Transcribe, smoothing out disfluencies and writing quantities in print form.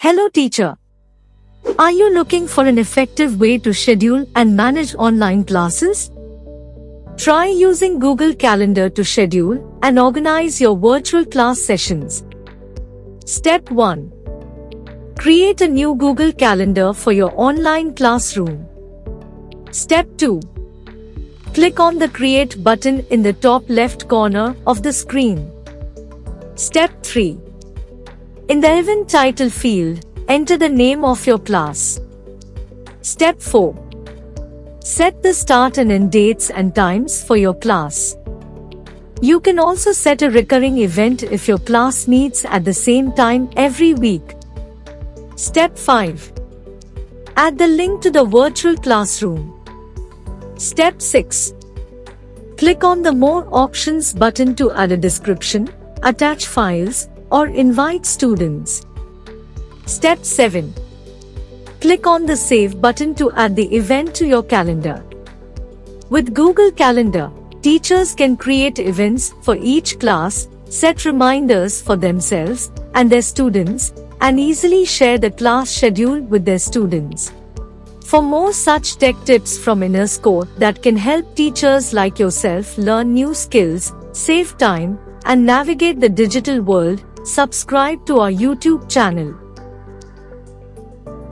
Hello teacher. Are you looking for an effective way to schedule and manage online classes? Try using Google Calendar to schedule and organize your virtual class sessions. Step 1. Create a new Google Calendar for your online classroom. Step 2. Click on the Create button in the top left corner of the screen. Step 3. In the event title field, enter the name of your class. Step 4. Set the start and end dates and times for your class. You can also set a recurring event if your class meets at the same time every week. Step 5. Add the link to the virtual classroom. Step 6. Click on the More Options button to add a description, attach files, or invite students. Step 7. Click on the Save button to add the event to your calendar. With Google Calendar, teachers can create events for each class, set reminders for themselves and their students, and easily share the class schedule with their students. For more such tech tips from InnerScore that can help teachers like yourself learn new skills, save time, and navigate the digital world, subscribe to our YouTube channel.